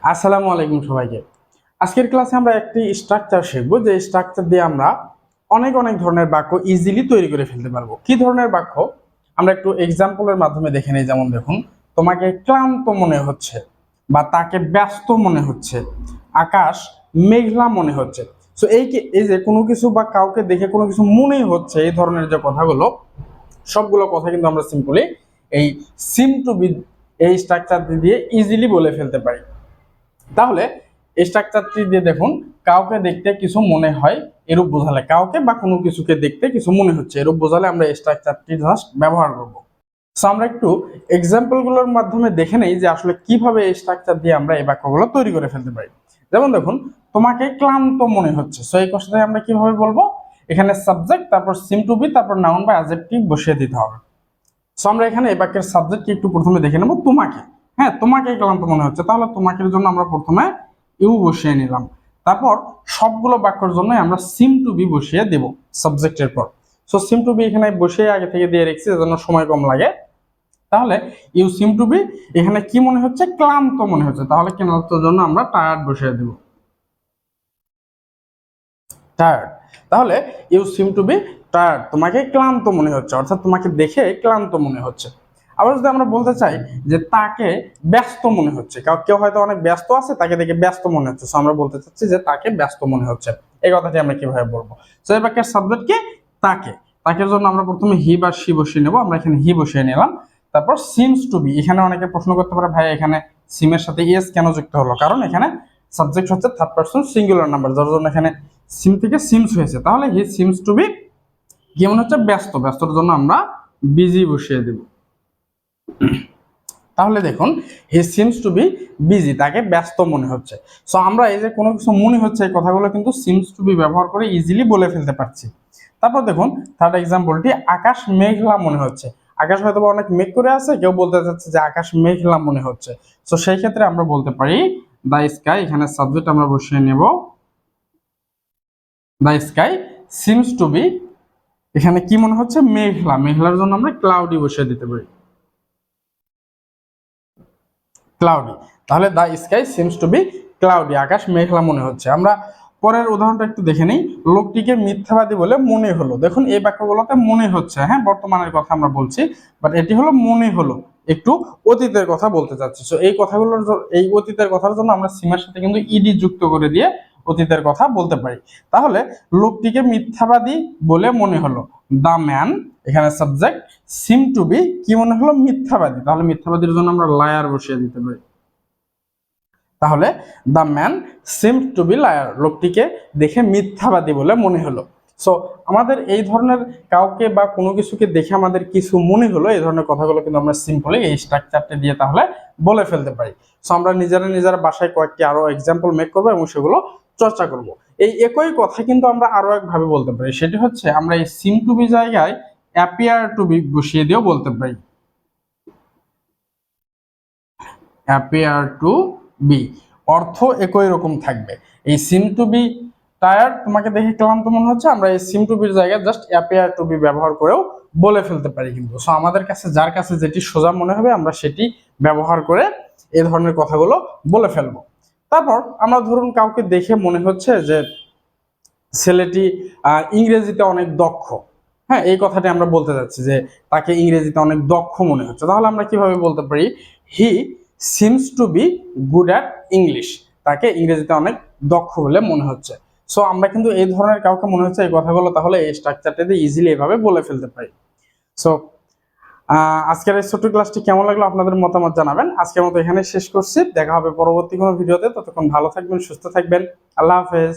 আসসালামু আলাইকুম সবাইকে। আজকের ক্লাসে আমরা একটি স্ট্রাকচার শিখব, যে স্ট্রাকচার দিয়ে আমরা অনেক অনেক ধরনের বাক্য ইজিলি তৈরি করে ফেলতে পারবো। কি ধরনের বাক্য আমরা একটু এক্সাম্পলের মাধ্যমে দেখে নিই। যেমন দেখুন, তোমাকে ক্লান্ত মনে হচ্ছে, বা তাকে ব্যস্ত মনে হচ্ছে, আকাশ মেঘলা মনে হচ্ছে। সো এই যে কোনো কিছু বা কাউকে দেখে কোনো কিছু মনে হচ্ছে, এই ধরনের যে কথাগুলো, সবগুলো কথা কিন্তু আমরা সিম্পলি এই সিম টু বি এই স্ট্রাকচার দিয়ে ইজিলি বলে ফেলতে পারি। তাহলে এই স্ট্রাকচারটি দিয়ে দেখুন, কাউকে দেখতে কিছু মনে হয় এরূপ বোঝালে, কাউকে বা কোনো কিছুকে দেখতে কিছু মনে হচ্ছে এরূপ বোঝালে আমরা এই স্ট্রাকচারটি জাস্ট ব্যবহার করব। সো আমরা একটু এক্সাম্পল গুলোর মাধ্যমে দেখে নেই যে আসলে কিভাবে এই স্ট্রাকচার দিয়ে আমরা এই বাক্যগুলো তৈরি করে ফেলতে পারি। যেমন দেখুন, তোমাকে ক্লান্ত মনে হচ্ছে। সো এই কথাটাই আমরা কিভাবে বলবো, এখানে সাবজেক্ট, তারপর সিম টু বি, তারপর নাউন বা অ্যাডজেক্টিভ বসিয়ে দিতে হবে। সো আমরা এখানে এই বাক্যের সাবজেক্টকে একটু প্রথমে দেখে নেব, তোমাকে। হ্যাঁ, তোমাকে ক্লান্ত মনে হচ্ছে, তাহলে তোমাকের জন্য আমরা প্রথমে ইউ বসিয়ে নিলাম। তারপর সবগুলো বাক্যের জন্য আমরা সিম টু বি বসিয়ে দেব সাবজেক্টের পর। সো সিম টু বি এখানে বসিয়ে আগে থেকে দিয়ে রেখেছি, এজন্য সময় কম লাগে। তাহলে ইউ সিম টু বি এখানে কি মনে হচ্ছে, ক্লান্ত মনে হচ্ছে, তাহলে ক্লান্তর জন্য আমরা টায়ার্ড বসিয়ে দেব, টায়ার্ড। তাহলে you seem to be tired, তোমাকে ক্লান্ত মনে হচ্ছে, অর্থাৎ তোমাকে দেখে ক্লান্ত মনে হচ্ছে। আবার যদি আমরা বলতে চাই যে তাকে ব্যস্ত মনে হচ্ছে, কেউ হয়তো অনেক ব্যস্ত আছে, তাকে দেখে ব্যস্ত মনে হচ্ছে, সো আমরা বলতে চাচ্ছি যে তাকে ব্যস্ত মনে হচ্ছে। এই কথাটি আমরা কিভাবে বলবো? সো এই বাক্যের সাবজেক্ট কি, তাকে। তাকের জন্য আমরা প্রথমে হি বা সি বসিয়ে নেব, আমরা এখানে হি বসিয়ে নিলাম। তারপর সিমস টু বি, এখানে অনেকে প্রশ্ন করতে পারে, ভাই এখানে সিমের সাথে ইএস কেন যুক্ত হলো? কারণ এখানে সাবজেক্ট হচ্ছে থার্ড পারসন সিঙ্গুলার নাম্বার, যার জন্য এখানে সিম থেকে সিমস হয়েছে। তাহলে হি সিমস টু বি কেমন হচ্ছে, ব্যস্ত। ব্যস্তর জন্য আমরা বিজি বসিয়ে দেব। তাহলে দেখুন, he seems to B busy, তাকে ব্যস্ত মনে হচ্ছে। সো আমরা এই যে কোনো কিছু মনে হচ্ছে, এই কথাগুলো কিন্তু সিমস টু বি ব্যবহার করে ইজিলি বলে ফেলতে পারছি। তারপর দেখুন থার্ড এক্সাম্পলটি, আকাশ মেঘলা মনে হচ্ছে। আকাশ হয়তো অনেক মেঘ করে আছে, কেউ বলতে চাচ্ছে যে আকাশ মেঘলা মনে হচ্ছে। সো সেই ক্ষেত্রে আমরা বলতে পারি দ্য স্কাই, এখানে সাবজেক্ট আমরা বসিয়ে নেব the sky seems to be, এখানে কি মনে হচ্ছে, মেঘলা। মেঘলার জন্য আমরা ক্লাউডি বসিয়ে দিতে পারি, ক্লাউডি। তাহলে the sky seems to be cloudy, আকাশ মেঘলা মনে হচ্ছে। আমরা পরের উদাহরণটা একটু দেখে নিই, লোকটিকে মিথ্যাবাদী বলে মনে হলো। দেখুন এই বাক্যগুলোতে মনে হচ্ছে, হ্যাঁ বর্তমানের কথা আমরা বলছি, বাট এটি হলো মনে হলো, একটু অতীতের কথা বলতে চাচ্ছি। সো এই কথাগুলোর এই অতীতের কথার জন্য আমরা সিমের সাথে কিন্তু ইডি যুক্ত করে দিয়ে অতীতের কথা বলতে পারি। তাহলে লোকটিকে মিথ্যাবাদী বলে মনে হলো, দ্য ম্যান, এখানে সাবজেক্ট, সিম টু বি কি মনে হলো, মিথ্যাবাদী। তাহলে মিথ্যাবাদীর জন্য আমরা লায়ার বসিয়ে দিতে পারি। তাহলে the man seem to be liar, লোকটিকে দেখে মিথ্যাবাদী বলে মনে হলো। সো আমাদের এই ধরনের কাউকে বা কোনো কিছুকে দেখে আমাদের কিছু মনে হলো, এই ধরনের কথাগুলো কিন্তু আমরা সিম্পলি এই স্ট্রাকচারটা দিয়ে তাহলে বলে ফেলতে পারি। সো আমরা নিজেরা বাসায় কয়েকটি আরো এক্সাম্পল মেক করবো এবং সেগুলো চর্চা করব। এই একই কথা কিন্তু আমরা আরো একভাবে বলতে পারি, সেটি হচ্ছে আমরা এই সিম টু বি জায়গায় অ্যাপিয়ার টু বি বসিয়ে দিয়েও বলতে পারি, অ্যাপিয়ার টু বি, অর্থ একই রকম থাকবে। এই সিম টু বি টায়ার্ড, তোমাকে দেখে ক্লান্ত মনে হচ্ছে, আমরা এই সিম টু বির জায়গায় জাস্ট অ্যাপিয়ার টু বি ব্যবহার করেও বলে ফেলতে পারি কিন্তু। সো আমাদের কাছে যার কাছে যেটি সোজা মনে হবে আমরা সেটি ব্যবহার করে এই ধরনের কথাগুলো বলে ফেলবো। তারপর আমরা ধরুন কাউকে দেখে মনে হচ্ছে যে ছেলেটি ইংরেজিতে অনেক দক্ষ। হ্যাঁ, এই কথাটি আমরা বলতে যাচ্ছি যে তাকে ইংরেজিতে অনেক দক্ষ মনে হচ্ছে। তাহলে আমরা কিভাবে বলতে পারি, he seems to be good at English, তাকে ইংরেজিতে অনেক দক্ষ বলে মনে হচ্ছে। সো আমরা কিন্তু এই ধরনের কাউকে মনে হচ্ছে এই কথাগুলো তাহলে এই স্ট্রাকচারটাতে ইজিলি এভাবে বলে ফেলতে পারি। সো আজকের এই ছোট্ট ক্লাসটি কেমন লাগলো আপনাদের মতামত জানাবেন। আজকের মতো এখানে শেষ করছি, দেখা হবে পরবর্তী কোনো ভিডিওতে। ততক্ষণ ভালো থাকবেন, সুস্থ থাকবেন, আল্লাহ হাফেজ।